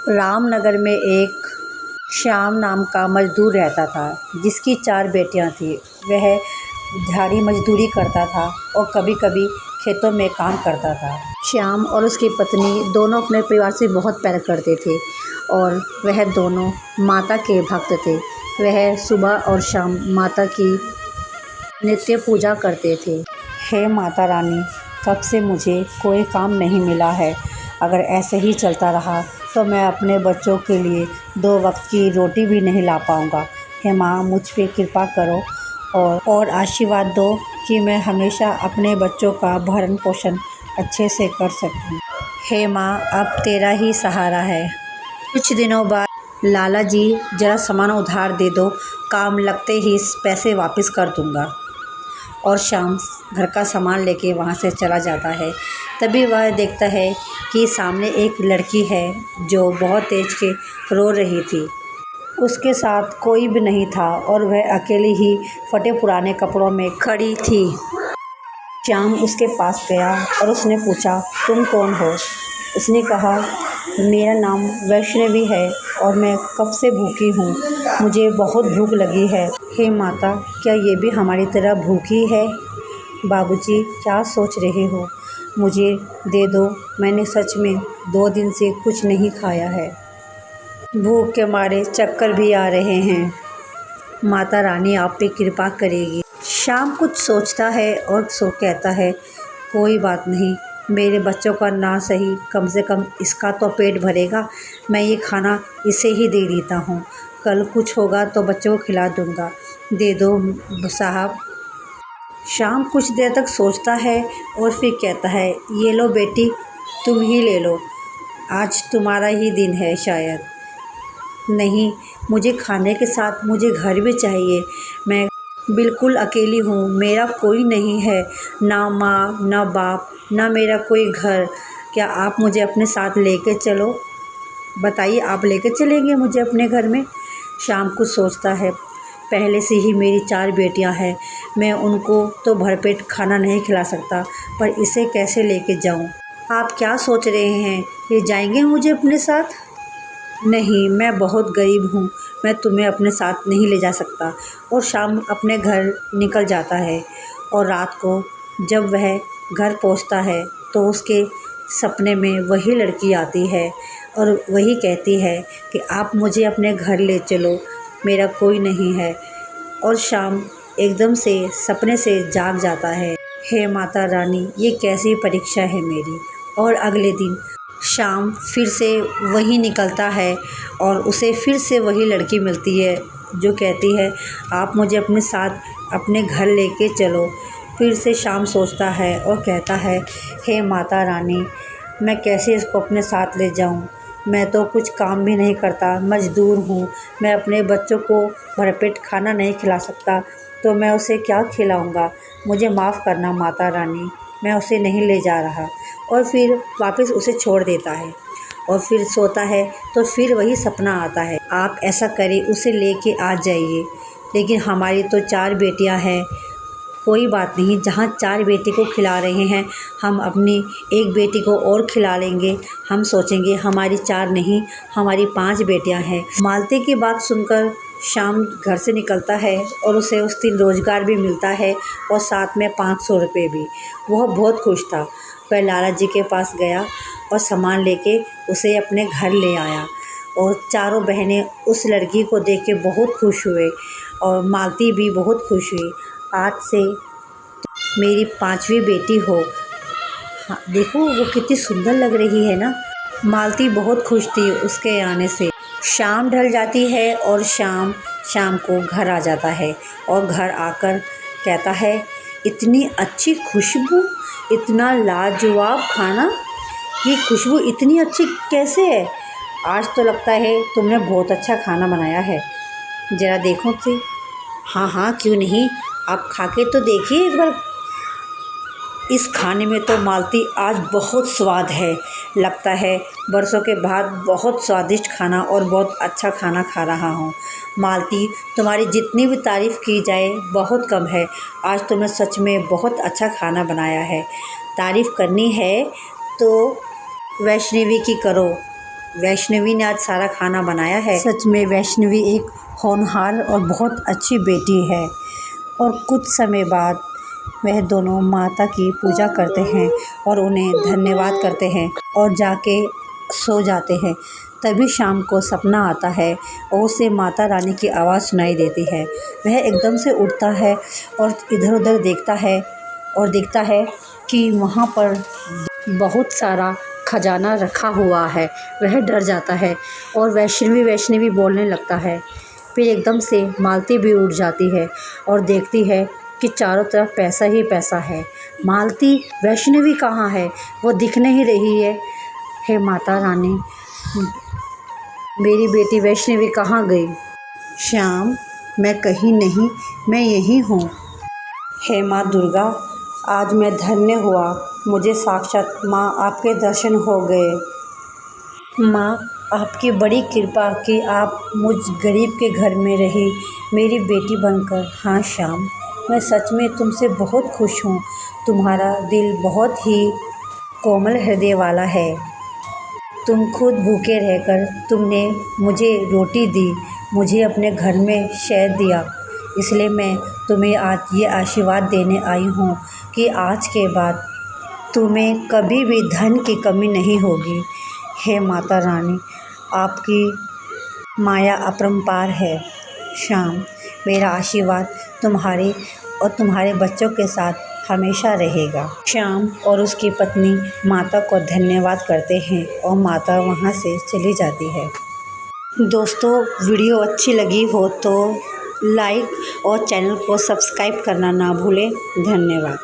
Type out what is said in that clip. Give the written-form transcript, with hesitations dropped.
रामनगर में एक श्याम नाम का मज़दूर रहता था, जिसकी 4 बेटियां थीं। वह झाड़ी मज़दूरी करता था और कभी कभी खेतों में काम करता था। श्याम और उसकी पत्नी दोनों अपने परिवार से बहुत प्यार करते थे और वह दोनों माता के भक्त थे। वह सुबह और शाम माता की नित्य पूजा करते थे। हे माता रानी, कब से मुझे कोई काम नहीं मिला है। अगर ऐसे ही चलता रहा तो मैं अपने बच्चों के लिए 2 वक्त की रोटी भी नहीं ला पाऊँगा। हे माँ, मुझ पे कृपा करो और आशीर्वाद दो कि मैं हमेशा अपने बच्चों का भरण पोषण अच्छे से कर सकूं। हे माँ, अब तेरा ही सहारा है। कुछ दिनों बाद लाला जी, ज़रा सामान उधार दे दो, काम लगते ही पैसे वापस कर दूँगा। और शाम घर का सामान लेके वहाँ से चला जाता है। तभी वह देखता है कि सामने एक लड़की है जो बहुत तेज के रो रही थी। उसके साथ कोई भी नहीं था और वह अकेली ही फटे पुराने कपड़ों में खड़ी थी। श्याम उसके पास गया और उसने पूछा, तुम कौन हो? उसने कहा, मेरा नाम वैष्णवी है और मैं कब से भूखी हूँ। मुझे बहुत भूख लगी है। हे माता, क्या ये भी हमारी तरह भूखी है? बाबूजी, क्या सोच रहे हो? मुझे दे दो, मैंने सच में 2 दिन से कुछ नहीं खाया है। भूख के मारे चक्कर भी आ रहे हैं। माता रानी आप पे कृपा करेगी। शाम कुछ सोचता है और कहता है, कोई बात नहीं, मेरे बच्चों का ना सही, कम से कम इसका तो पेट भरेगा। मैं ये खाना इसे ही दे देता हूँ। कल कुछ होगा तो बच्चों को खिला दूँगा। दे दो साहब। शाम कुछ देर तक सोचता है और फिर कहता है, ये लो बेटी, तुम ही ले लो। आज तुम्हारा ही दिन है शायद। नहीं, मुझे खाने के साथ मुझे घर भी चाहिए। मैं बिल्कुल अकेली हूँ, मेरा कोई नहीं है, ना माँ ना बाप, ना मेरा कोई घर। क्या आप मुझे अपने साथ लेके चलो? बताइए, आप लेके चलेंगे मुझे अपने घर में? शाम कुछ सोचता है, पहले से ही मेरी 4 बेटियां हैं, मैं उनको तो भरपेट खाना नहीं खिला सकता, पर इसे कैसे लेके जाऊं? आप क्या सोच रहे हैं, ले जाएंगे मुझे अपने साथ? नहीं, मैं बहुत गरीब हूँ, मैं तुम्हें अपने साथ नहीं ले जा सकता। और शाम अपने घर निकल जाता है और रात को जब वह घर पहुँचता है तो उसके सपने में वही लड़की आती है और वही कहती है कि आप मुझे अपने घर ले चलो, मेरा कोई नहीं है। और शाम एकदम से सपने से जाग जाता है। हे माता रानी, ये कैसी परीक्षा है मेरी। और अगले दिन शाम फिर से वही निकलता है और उसे फिर से वही लड़की मिलती है जो कहती है, आप मुझे अपने साथ अपने घर लेके चलो। फिर से शाम सोचता है और कहता है, हे माता रानी, मैं कैसे इसको अपने साथ ले जाऊं? मैं तो कुछ काम भी नहीं करता, मज़दूर हूँ, मैं अपने बच्चों को भरपेट खाना नहीं खिला सकता, तो मैं उसे क्या खिलाऊंगा? मुझे माफ़ करना माता रानी, मैं उसे नहीं ले जा रहा। और फिर वापस उसे छोड़ देता है और फिर सोता है तो फिर वही सपना आता है, आप ऐसा करें, उसे लेके आ जाइए। लेकिन हमारी तो 4 बेटियां हैं। कोई बात नहीं, जहाँ 4 बेटी को खिला रहे हैं, हम अपनी एक बेटी को और खिला लेंगे। हम सोचेंगे हमारी 4 नहीं, हमारी 5 बेटियां हैं। मालती की बात सुनकर शाम घर से निकलता है और उसे उस दिन रोज़गार भी मिलता है और साथ में 500 रुपये भी। वह बहुत खुश था। वह लाला जी के पास गया और सामान लेके उसे अपने घर ले आया और चारों बहनें उस लड़की को देख के बहुत खुश हुए और मालती भी बहुत खुश हुई। आज से मेरी 5वीं बेटी हो। हाँ, देखो वो कितनी सुंदर लग रही है ना। मालती बहुत खुश थी उसके आने से। शाम ढल जाती है और शाम को घर आ जाता है और घर आकर कहता है, इतनी अच्छी खुशबू, इतना लाजवाब खाना, ये खुशबू इतनी अच्छी कैसे है? आज तो लगता है तुमने बहुत अच्छा खाना बनाया है, ज़रा देखो तो। हाँ हाँ, क्यों नहीं, आप खा के तो देखिए एक बार। इस खाने में तो मालती आज बहुत स्वाद है, लगता है बरसों के बाद बहुत स्वादिष्ट खाना और बहुत अच्छा खाना खा रहा हूँ। मालती, तुम्हारी जितनी भी तारीफ़ की जाए बहुत कम है। आज तुमने सच में बहुत अच्छा खाना बनाया है। तारीफ़ करनी है तो वैष्णवी की करो, वैष्णवी ने आज सारा खाना बनाया है। सच में वैष्णवी एक होनहार और बहुत अच्छी बेटी है। और कुछ समय बाद वह दोनों माता की पूजा करते हैं और उन्हें धन्यवाद करते हैं और जाके सो जाते हैं। तभी शाम को सपना आता है और उसे माता रानी की आवाज़ सुनाई देती है। वह एकदम से उठता है और इधर-उधर देखता है और देखता है कि वहाँ पर बहुत सारा खजाना रखा हुआ है। वह डर जाता है और वैष्णवी वैष्णवी बोलने लगता है। फिर एकदम से मालती भी उठ जाती है और देखती है कि चारों तरफ पैसा ही पैसा है। मालती, वैष्णवी कहाँ है? वो दिख नहीं रही है। हे माता रानी, मेरी बेटी वैष्णवी कहाँ गई? श्याम, मैं कहीं नहीं, मैं यहीं हूँ। हे माँ दुर्गा, आज मैं धन्य हुआ। मुझे साक्षात माँ आपके दर्शन हो गए। माँ, आपकी बड़ी कृपा कि आप मुझ गरीब के घर में रही मेरी बेटी बनकर। हाँ श्याम, मैं सच में तुमसे बहुत खुश हूँ। तुम्हारा दिल बहुत ही कोमल हृदय वाला है। तुम खुद भूखे रहकर तुमने मुझे रोटी दी, मुझे अपने घर में शहद दिया। इसलिए मैं तुम्हें आज ये आशीर्वाद देने आई हूँ कि आज के बाद तुम्हें कभी भी धन की कमी नहीं होगी। हे माता रानी, आपकी माया अपरंपार है। श्याम, मेरा आशीर्वाद तुम्हारे और तुम्हारे बच्चों के साथ हमेशा रहेगा। श्याम और उसकी पत्नी माता को धन्यवाद करते हैं और माता वहाँ से चली जाती है। दोस्तों, वीडियो अच्छी लगी हो तो लाइक और चैनल को सब्सक्राइब करना ना भूलें। धन्यवाद।